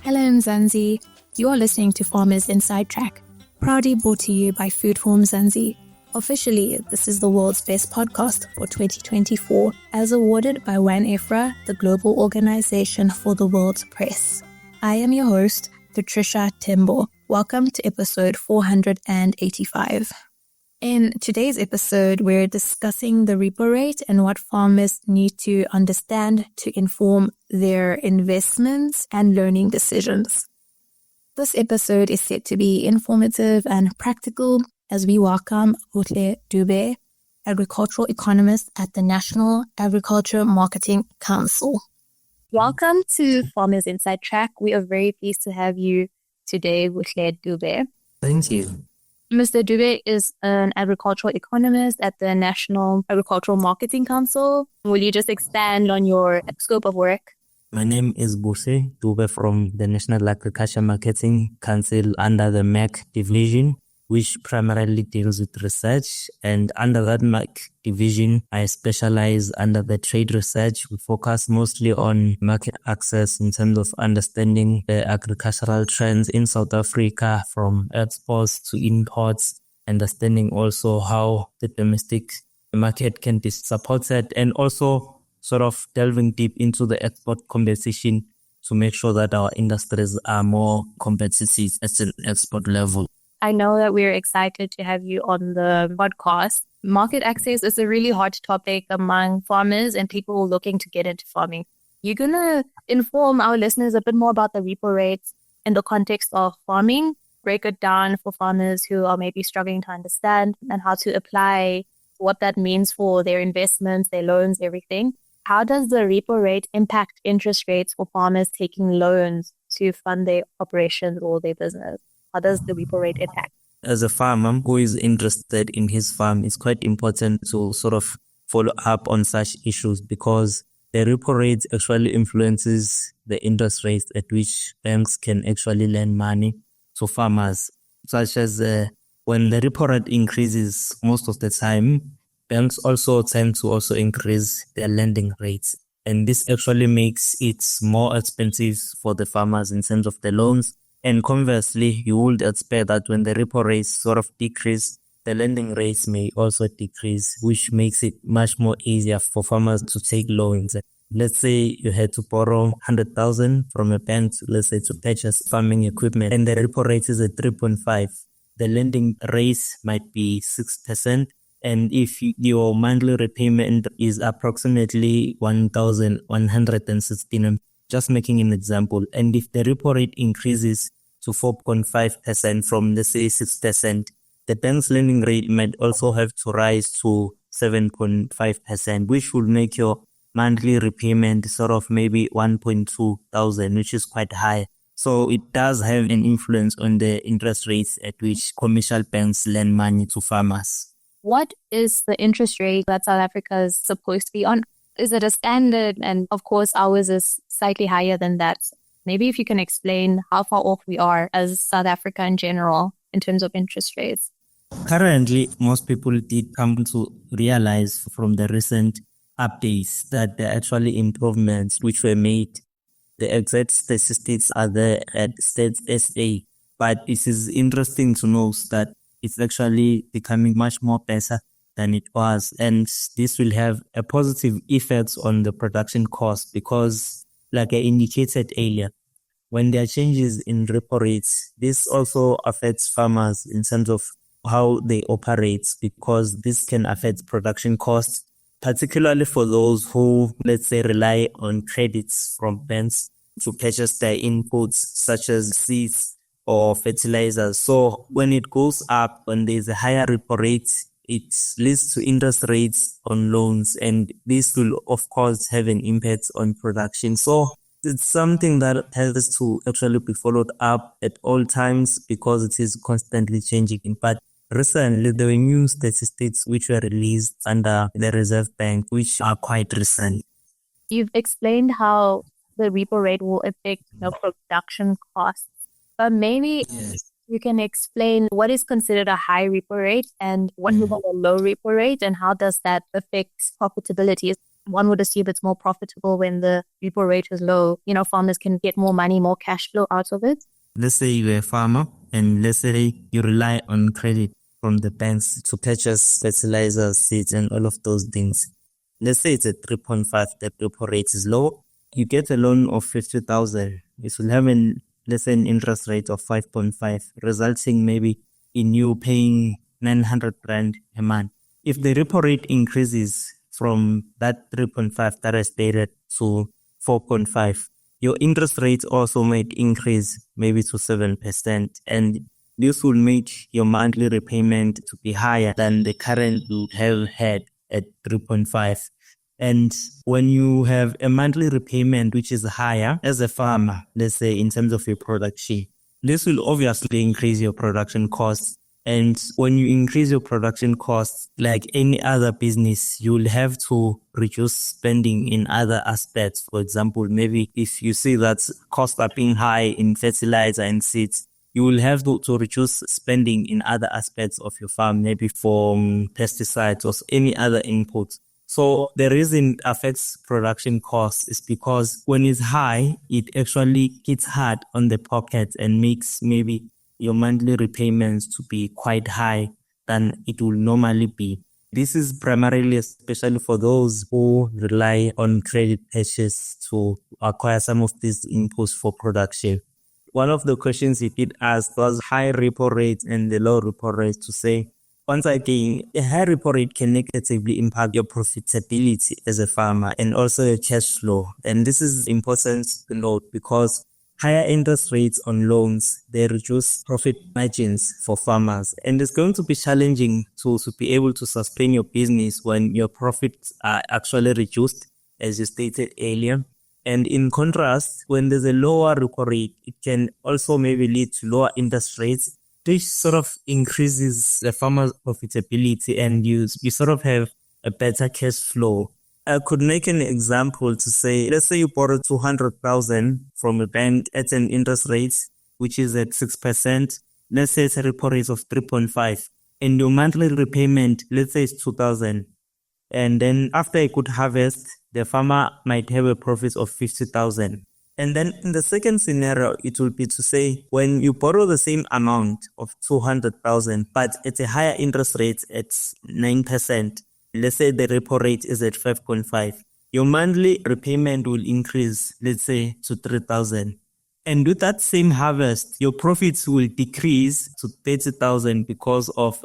Hello Mzansi, you are listening to Farmers Inside Track, proudly brought to you by Food for Mzansi. Officially, this is the world's best podcast for 2024, as awarded by WAN EFRA, the global organization for the world's press. I am your host, Patricia Tembo. Welcome to episode 485. In today's episode, we're discussing the repo rate and what farmers need to understand to inform their investments and learning decisions. This episode is set to be informative and practical as we welcome Buhle Dube, agricultural economist at the National Agriculture Marketing Council. Welcome to Farmers Inside Track. We are very pleased to have you today, Buhle Dube. Thank you. Mr. Dube is an agricultural economist at the National Agricultural Marketing Council. Will you just expand on your scope of work? My name is Buhle Dube from the National Agriculture Marketing Council under the MAC division, which primarily deals with research. And under that MAC division, I specialize under the trade research. We focus mostly on market access in terms of understanding the agricultural trends in South Africa, from exports to imports, understanding also how the domestic market can be supported, and also sort of delving deep into the export competition to make sure that our industries are more competitive at an export level. I know that we're excited to have you on the podcast. Market access is a really hot topic among farmers and people looking to get into farming. You're going to inform our listeners a bit more about the repo rates in the context of farming, break it down for farmers who are maybe struggling to understand, and how to apply what that means for their investments, their loans, everything. How does the repo rate impact interest rates for farmers taking loans to fund their operations or their business? How does the repo rate impact? As a farmer who is interested in his farm, it's quite important to sort of follow up on such issues, because the repo rate actually influences the interest rates at which banks can actually lend money to farmers, such as when the repo rate increases most of the time, banks also tend to also increase their lending rates. And this actually makes it more expensive for the farmers in terms of the loans. And conversely, you would expect that when the repo rates sort of decrease, the lending rates may also decrease, which makes it much more easier for farmers to take loans. Let's say you had to borrow 100,000 from a bank, let's say to purchase farming equipment, and the repo rate is at 3.5. The lending rate might be 6%. And if your monthly repayment is approximately 1,116, just making an example, and if the repo rate increases to 4.5% from, let's say, 6%, the bank's lending rate might also have to rise to 7.5%, which would make your monthly repayment sort of maybe 1,200, which is quite high. So it does have an influence on the interest rates at which commercial banks lend money to farmers. What is the interest rate that South Africa is supposed to be on? Is it a standard? And of course, ours is slightly higher than that. Maybe if you can explain how far off we are as South Africa in general in terms of interest rates. Currently, most people did come to realize from the recent updates that there are actually improvements which were made. The exact statistics are there at Stats SA, but it is interesting to note that it's actually becoming much more better than it was. And this will have a positive effect on the production cost, because, like I indicated earlier, when there are changes in repo rates, this also affects farmers in terms of how they operate, because this can affect production costs, particularly for those who, let's say, rely on credits from banks to purchase their inputs, such as seeds or fertilizers. So when it goes up, when there's a higher repo rate, it leads to interest rates on loans, and this will, of course, have an impact on production. So it's something that has to actually be followed up at all times, because it is constantly changing. But recently, there were new statistics which were released under the Reserve Bank, which are quite recent. You've explained how the repo rate will affect production costs, but maybe you can explain what is considered a high repo rate and what is a low repo rate, and how does that affect profitability? one would assume it's more profitable when the repo rate is low. Farmers can get more money, more cash flow out of it. Let's say you're a farmer and let's say you rely on credit from the banks to purchase fertilizers, seeds, and all of those things. Let's say it's at 3.5, the repo rate is low. You get a loan of 50,000. It will have let's say an interest rate of 5.5, resulting maybe in you paying 900 Rand a month. If the repo rate increases from that 3.5 that I stated to 4.5, your interest rate also might increase maybe to 7%. And this will make your monthly repayment to be higher than the current you have had at 3.5. And when you have a monthly repayment which is higher as a farmer, let's say in terms of your production, this will obviously increase your production costs. And when you increase your production costs, like any other business, you'll have to reduce spending in other aspects. For example, maybe if you see that costs are being high in fertilizer and seeds, you will have to reduce spending in other aspects of your farm, maybe for pesticides or any other inputs. So the reason it affects production costs is because when it's high, it actually hits hard on the pocket and makes maybe your monthly repayments to be quite high than it will normally be. This is primarily especially for those who rely on credit purchase to acquire some of these inputs for production. One of the questions he did ask was high repo rate and the low repo rate, to say, once again, a high repo rate can negatively impact your profitability as a farmer and also your cash flow. And this is important to note because higher interest rates on loans, they reduce profit margins for farmers. And it's going to be challenging to be able to sustain your business when your profits are actually reduced, as you stated earlier. And in contrast, when there's a lower repo rate, it can also maybe lead to lower interest rates. This sort of increases the farmer's profitability and you sort of have a better cash flow. I could make an example to say, let's say you borrow 200,000 from a bank at an interest rate, which is at 6%. Let's say it's a repo rate of 3.5 and your monthly repayment, let's say it's 2,000. And then after a good harvest, the farmer might have a profit of 50,000. And then in the second scenario, it will be to say, when you borrow the same amount of 200,000, but at a higher interest rate at 9%, let's say the repo rate is at 5.5, your monthly repayment will increase, let's say, to 3,000. And with that same harvest, your profits will decrease to 30,000 because of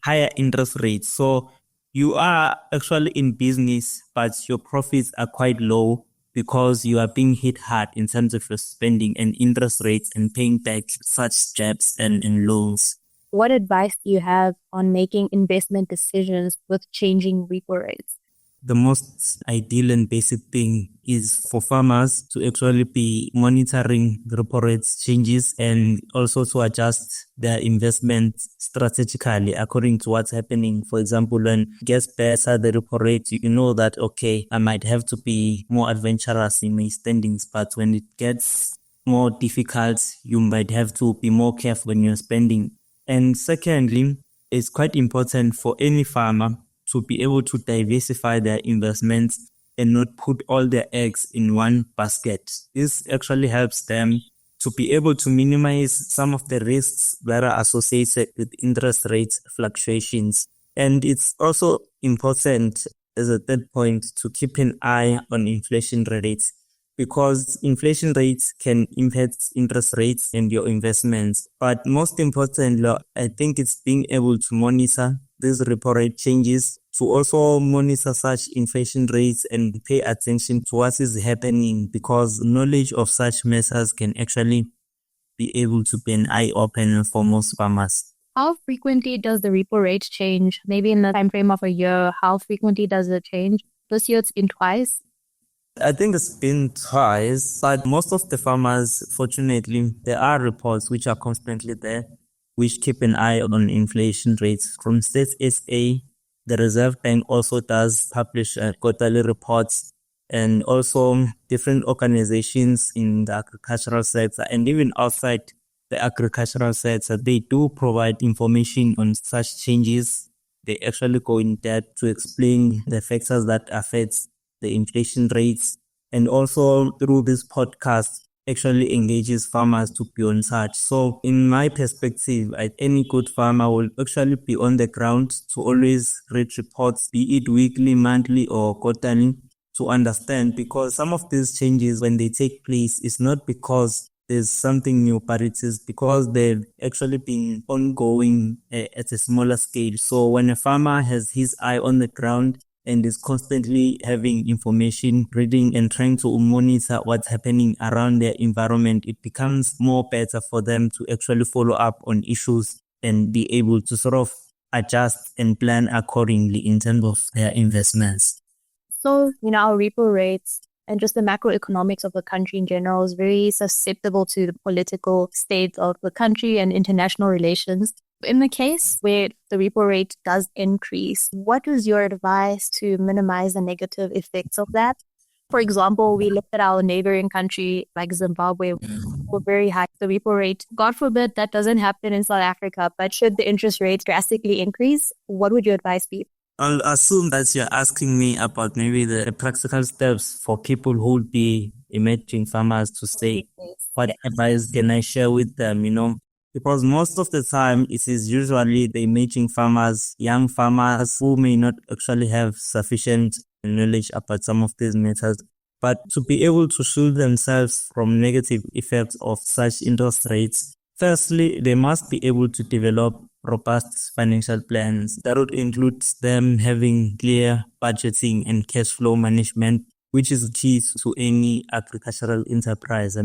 higher interest rates. So you are actually in business, but your profits are quite low because you are being hit hard in terms of your spending and interest rates and paying back such debts and loans. What advice do you have on making investment decisions with changing repo rates? The most ideal and basic thing is for farmers to actually be monitoring the repo rates changes and also to adjust their investments strategically according to what's happening. For example, when it gets better, the repo rate, you know that, okay, I might have to be more adventurous in my spendings, but when it gets more difficult, you might have to be more careful when you're spending. And secondly, it's quite important for any farmer to be able to diversify their investments and not put all their eggs in one basket. This actually helps them to be able to minimize some of the risks that are associated with interest rate fluctuations. And it's also important, as a third point, to keep an eye on inflation rates, because inflation rates can impact interest rates and your investments. But most importantly, I think it's being able to monitor these repo rate changes, to also monitor such inflation rates and pay attention to what is happening, because knowledge of such measures can actually be able to be an eye-opener for most farmers. How frequently does the repo rate change? Maybe in the time frame of a year, how frequently does it change? This year it's been twice. I think it's been twice, but most of the farmers, fortunately, there are reports which are constantly there, which keep an eye on inflation rates. From State SA, the Reserve Bank also does publish quarterly reports, and also different organizations in the agricultural sector and even outside the agricultural sector, they do provide information on such changes. They actually go in depth to explain the factors that affect the inflation rates, and also through this podcast actually engages farmers to be on touch. So in my perspective, any good farmer will actually be on the ground to always read reports, be it weekly, monthly, or quarterly, to understand, because some of these changes, when they take place, is not because there's something new, but it is because they've actually been ongoing at a smaller scale. So when a farmer has his eye on the ground and is constantly having information, reading and trying to monitor what's happening around their environment, it becomes more better for them to actually follow up on issues and be able to sort of adjust and plan accordingly in terms of their investments. So, our repo rates and just the macroeconomics of the country in general is very susceptible to the political state of the country and international relations. In the case where the repo rate does increase, what is your advice to minimize the negative effects of that? For example, we looked at our neighboring country like Zimbabwe, were very high, the repo rate. God forbid that doesn't happen in South Africa, but should the interest rate drastically increase, what would your advice be? I'll assume that you're asking me about maybe the practical steps for people who would be emerging farmers to say, what advice can I share with them, Because most of the time, it is usually the emerging farmers, young farmers who may not actually have sufficient knowledge about some of these matters. But to be able to shield themselves from negative effects of such interest rates, firstly, they must be able to develop robust financial plans. That would include them having clear budgeting and cash flow management, which is key to any agricultural enterprise.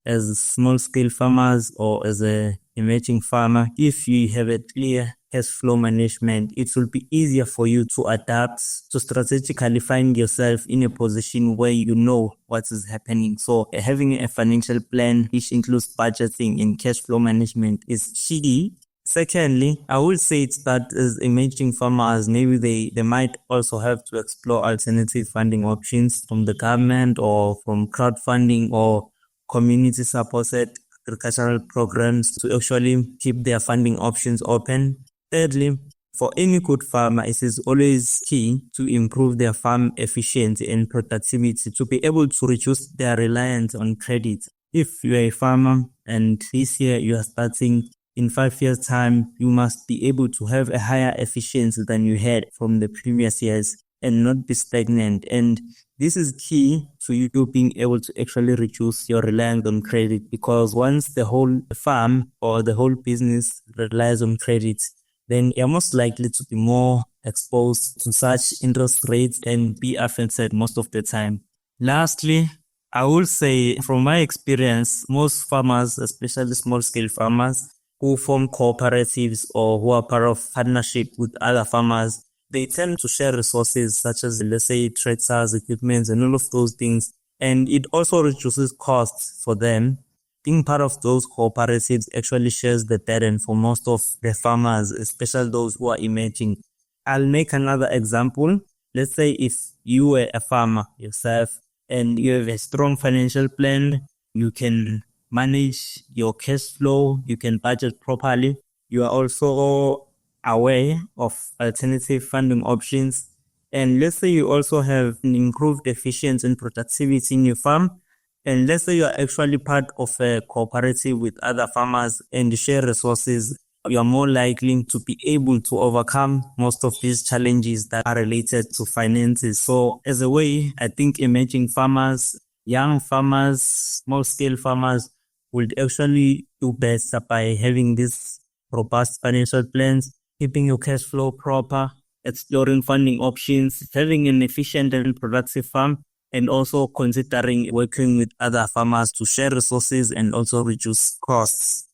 As small-scale farmers or as a emerging farmer, if you have a clear cash flow management, it will be easier for you to adapt, to strategically find yourself in a position where you know what is happening. So having a financial plan, which includes budgeting and cash flow management, is key. Secondly, I would say that as emerging farmers, maybe they might also have to explore alternative funding options from the government or from crowdfunding or community-supported agricultural programs to actually keep their funding options open. Thirdly, for any good farmer, it is always key to improve their farm efficiency and productivity to be able to reduce their reliance on credit. If you are a farmer and this year you are starting, in 5 years' time, you must be able to have a higher efficiency than you had from the previous years and not be stagnant. And this is key to you being able to actually reduce your reliance on credit, because once the whole farm or the whole business relies on credit, then you're most likely to be more exposed to such interest rates and be affected most of the time. Lastly, I will say from my experience, most farmers, especially small-scale farmers, who form cooperatives or who are part of partnership with other farmers, they tend to share resources such as, let's say, tractors, equipment, and all of those things. And it also reduces costs for them. Being part of those cooperatives actually shares the burden for most of the farmers, especially those who are emerging. I'll make another example. Let's say if you were a farmer yourself and you have a strong financial plan, you can manage your cash flow, you can budget properly. You are also aware of alternative funding options. And let's say you also have an improved efficiency and productivity in your farm. And let's say you are actually part of a cooperative with other farmers and share resources, you are more likely to be able to overcome most of these challenges that are related to finances. So as a way, I think emerging farmers, young farmers, small-scale farmers would actually do better by having these robust financial plans, keeping your cash flow proper, exploring funding options, having an efficient and productive farm, and also considering working with other farmers to share resources and also reduce costs.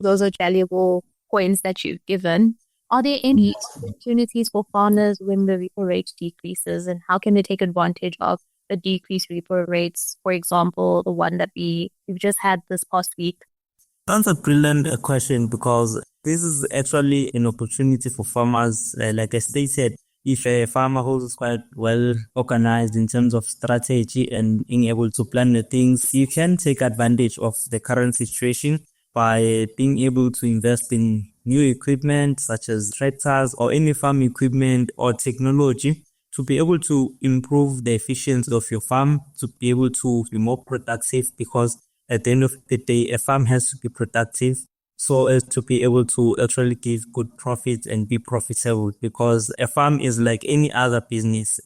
Those are valuable points that you've given. Are there any opportunities for farmers when the repo rate decreases, and how can they take advantage of the decreased repo rates? For example, the one that we've just had this past week. That's a brilliant question, because this is actually an opportunity for farmers. Like I stated, if a farmer who is quite well organized in terms of strategy and being able to plan the things, you can take advantage of the current situation by being able to invest in new equipment such as tractors or any farm equipment or technology to be able to improve the efficiency of your farm, to be able to be more productive, because at the end of the day, a farm has to be productive so as to be able to actually give good profits and be profitable, because a farm is like any other business.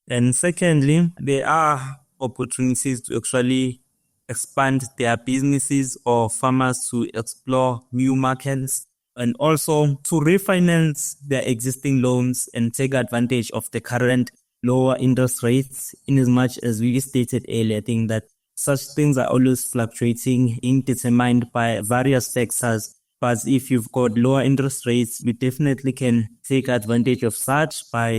And secondly, there are opportunities to actually expand their businesses or farmers to explore new markets, and also to refinance their existing loans and take advantage of the current lower interest rates. In as much as we stated earlier, I think that such things are always fluctuating, determined by various factors. But if you've got lower interest rates, we definitely can take advantage of such by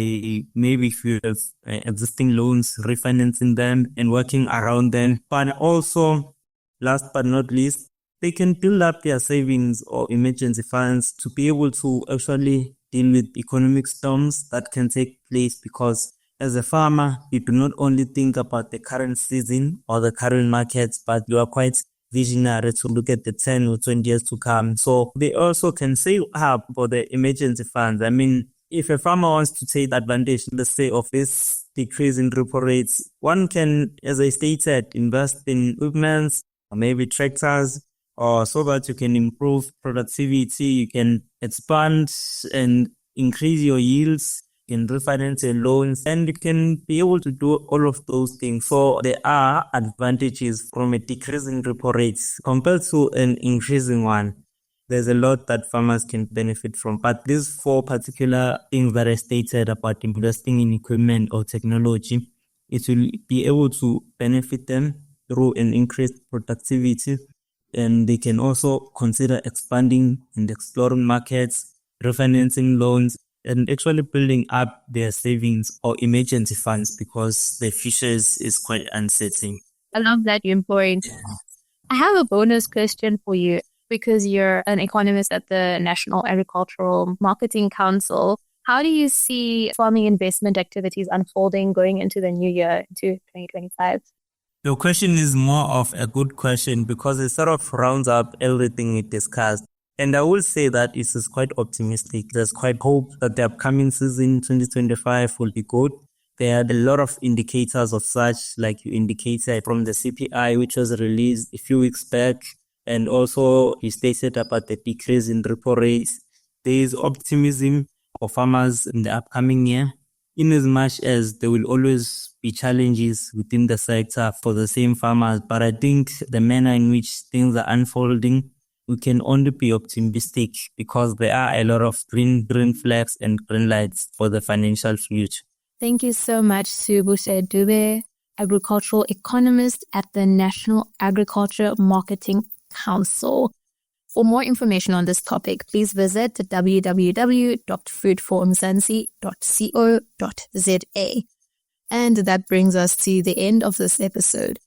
maybe if you have existing loans, refinancing them and working around them. But also, last but not least, they can build up their savings or emergency funds to be able to actually deal with economic storms that can take place, because as a farmer, you do not only think about the current season or the current markets, but you are quite visionary to look at the 10 or 20 years to come. So they also can save up for the emergency funds. I mean, if a farmer wants to take advantage, let's say, of this decrease in repo rates, one can, as I stated, invest in equipment, or maybe tractors, or so that you can improve productivity, you can expand and increase your yields, you can refinance your loans, and you can be able to do all of those things. So there are advantages from a decreasing repo rates compared to an increasing one. There's a lot that farmers can benefit from. But these 4 particular things that I stated about investing in equipment or technology, it will be able to benefit them through an increased productivity. And they can also consider expanding and exploring markets, refinancing loans, and actually building up their savings or emergency funds, because the future is quite uncertain. I love that viewpoint. I have a bonus question for you, because you're an economist at the National Agricultural Marketing Council. How do you see farming investment activities unfolding going into the new year, into 2025? Your question is more of a good question, because it sort of rounds up everything we discussed. And I will say that it is quite optimistic. There's quite hope that the upcoming season 2025 will be good. There are a lot of indicators of such, like you indicated, from the CPI, which was released a few weeks back. And also you stated about the decrease in repo rates. There is optimism for farmers in the upcoming year, in as much as there will always be challenges within the sector for the same farmers. But I think the manner in which things are unfolding, we can only be optimistic, because there are a lot of green flags and green lights for the financial future. Thank you so much to Buhle Dube, agricultural economist at the National Agriculture Marketing Council. For more information on this topic, please visit www.foodformzansi.co.za. And that brings us to the end of this episode.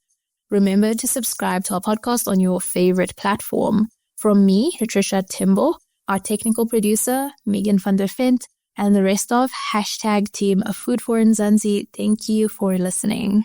Remember to subscribe to our podcast on your favorite platform. From me, Patricia Timbo, our technical producer, Megan van der Fent, and the rest of #Team Food for Mzansi, thank you for listening.